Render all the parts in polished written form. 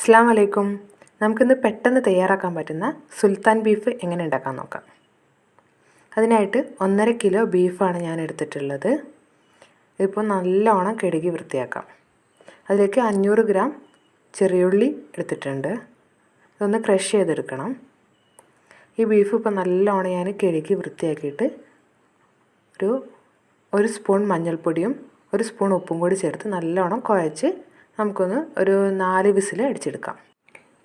അസ്സലാമു അലൈക്കും. നമുക്കിന്ന് പെട്ടെന്ന് തയ്യാറാക്കാൻ പറ്റുന്ന സുൽത്താൻ ബീഫ് എങ്ങനെ ഉണ്ടാക്കാൻ നോക്കാം. അതിനായിട്ട് 1.5 കിലോ ബീഫാണ് ഞാൻ എടുത്തിട്ടുള്ളത്. ഇതിപ്പോൾ നല്ലോണം കഴുകി വൃത്തിയാക്കാം. അതിലേക്ക് 500 ഗ്രാം ചെറിയുള്ളി എടുത്തിട്ടുണ്ട്. ഇതൊന്ന് ക്രഷ് ചെയ്തെടുക്കണം. ഈ ബീഫ് ഇപ്പോൾ നല്ലോണം ഞാൻ കഴുകി വൃത്തിയാക്കിയിട്ട് ഒരു സ്പൂൺ മഞ്ഞൾപ്പൊടിയും 1 സ്പൂൺ ഉപ്പും കൂടി ചേർത്ത് നല്ലോണം കുഴച്ച് നമുക്കൊന്ന് ഒരു 4 വിസിൽ അടിച്ചെടുക്കാം.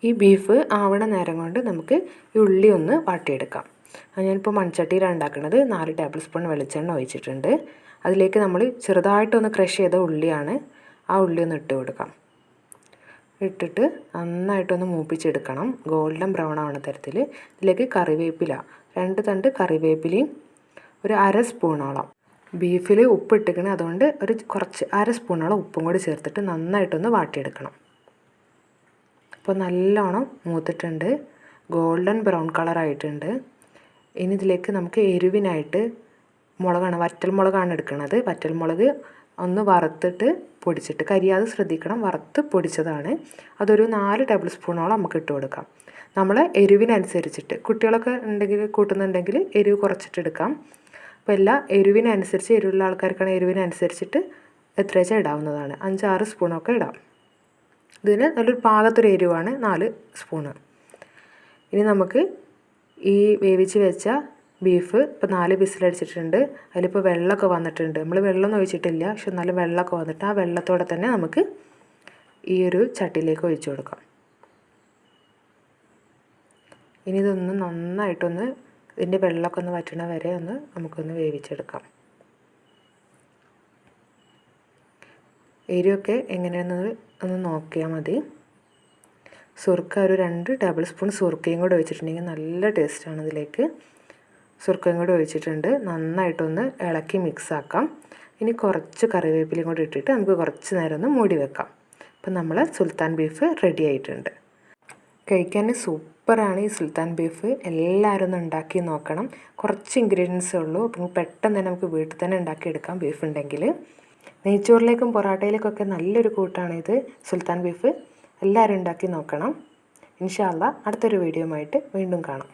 ഈ ബീഫ് ആവണ നേരം കൊണ്ട് നമുക്ക് ഈ ഉള്ളി ഒന്ന് വാട്ടിയെടുക്കാം. ഞാനിപ്പോൾ മൺചട്ടിയിലാണ് ഉണ്ടാക്കുന്നത്. 4 ടേബിൾ സ്പൂൺ വെളിച്ചെണ്ണ ഒഴിച്ചിട്ടുണ്ട്. അതിലേക്ക് നമ്മൾ ചെറുതായിട്ടൊന്ന് ക്രഷ് ചെയ്ത ഉള്ളിയാണ്. ആ ഉള്ളി ഒന്ന് ഇട്ട് കൊടുക്കാം. ഇട്ടിട്ട് നന്നായിട്ടൊന്ന് മൂപ്പിച്ചെടുക്കണം. ഗോൾഡൻ ബ്രൗൺ ആവണ തരത്തിൽ. ഇതിലേക്ക് കറിവേപ്പില 2 തണ്ട് കറിവേപ്പിലയും ഒരു 1/2 സ്പൂണോളം ബീഫിൽ ഉപ്പ് ഇട്ടിക്കണം. അതുകൊണ്ട് കുറച്ച് 1/2 സ്പൂണോളം ഉപ്പും കൂടി ചേർത്തിട്ട് നന്നായിട്ടൊന്ന് വാട്ടിയെടുക്കണം. അപ്പോൾ നല്ലോണം മൂത്തിട്ടുണ്ട്. Golden brown കളറായിട്ടുണ്ട്. ഇനി ഇതിലേക്ക് നമുക്ക് എരിവിനായിട്ട് മുളകാണ്, വറ്റൽമുളകാണ് എടുക്കുന്നത്. വറ്റൽമുളക് ഒന്ന് വറുത്തിട്ട് പൊടിച്ചിട്ട്, കരിയാതെ ശ്രദ്ധിക്കണം, വറുത്ത് പൊടിച്ചതാണ്. അതൊരു 4 ടേബിൾ സ്പൂണോളം നമുക്ക് ഇട്ട് കൊടുക്കാം. നമ്മൾ എരിവിനനുസരിച്ചിട്ട്, കുട്ടികളൊക്കെ ഉണ്ടെങ്കിൽ കൂട്ടുന്നുണ്ടെങ്കിൽ എരിവ് കുറച്ചിട്ടെടുക്കാം. അപ്പോൾ എല്ലാ എരിവിനനുസരിച്ച്, എരിവുള്ള ആൾക്കാർക്കാണ് എരിവിനനുസരിച്ചിട്ട് എത്ര വെച്ചാൽ ഇടാവുന്നതാണ്. 5-6 സ്പൂണൊക്കെ ഇടാം. ഇതിന് നല്ലൊരു പാകത്തൊരു എരിവാണ് 4 സ്പൂണ്. ഇനി നമുക്ക് ഈ വേവിച്ച് വെച്ച ബീഫ് ഇപ്പോൾ 4 വിസിലടിച്ചിട്ടുണ്ട്. അതിലിപ്പോൾ വെള്ളമൊക്കെ വന്നിട്ടുണ്ട്. നമ്മൾ വെള്ളമൊന്നും ഒഴിച്ചിട്ടില്ല, പക്ഷെ നല്ല വെള്ളമൊക്കെ വന്നിട്ട് ആ വെള്ളത്തോടെ തന്നെ നമുക്ക് ഈ ഒരു ചട്ടിയിലേക്ക് ഒഴിച്ചു കൊടുക്കാം. ഇനി ഇതൊന്ന് നന്നായിട്ടൊന്ന് ഇതിൻ്റെ വെള്ളമൊക്കെ ഒന്ന് വറ്റണ വരെ നമുക്കൊന്ന് വേവിച്ചെടുക്കാം. എരിവൊക്കെ എങ്ങനെയാണെന്ന് ഒന്ന് നോക്കിയാൽ മതി. സുർക്ക ഒരു 2 ടേബിൾ സ്പൂൺ സുർക്കയും കൂടെ ഒഴിച്ചിട്ടുണ്ടെങ്കിൽ നല്ല ടേസ്റ്റാണ്. ഇതിലേക്ക് സുർക്കയും കൂടെ ഒഴിച്ചിട്ടുണ്ട്. നന്നായിട്ടൊന്ന് ഇളക്കി മിക്സാക്കാം. ഇനി കുറച്ച് കറിവേപ്പിലയും കൂടി ഇട്ടിട്ട് നമുക്ക് കുറച്ച് നേരം ഒന്ന് മൂടി വെക്കാം. അപ്പം നമ്മൾ സുൽത്താൻ ബീഫ് റെഡി ആയിട്ടുണ്ട്. കഴിക്കാൻ സൂപ്പറാണ് ഈ സുൽത്താൻ ബീഫ്. എല്ലാവരും ഒന്ന് ഉണ്ടാക്കി നോക്കണം. കുറച്ച് ഇൻഗ്രീഡിയൻസേ ഉള്ളൂ. അപ്പം പെട്ടെന്ന് തന്നെ നമുക്ക് വീട്ടിൽ തന്നെ ഉണ്ടാക്കിയെടുക്കാം ബീഫ് ഉണ്ടെങ്കിൽ. നെയ്ച്ചോറിലേക്കും പൊറാട്ടയിലേക്കൊക്കെ നല്ലൊരു കൂട്ടാണ് ഇത് സുൽത്താൻ ബീഫ്. എല്ലാവരും ഉണ്ടാക്കി നോക്കണം. ഇൻഷാ അല്ലാഹ് അടുത്തൊരു വീഡിയോ ആയിട്ട് വീണ്ടും കാണാം.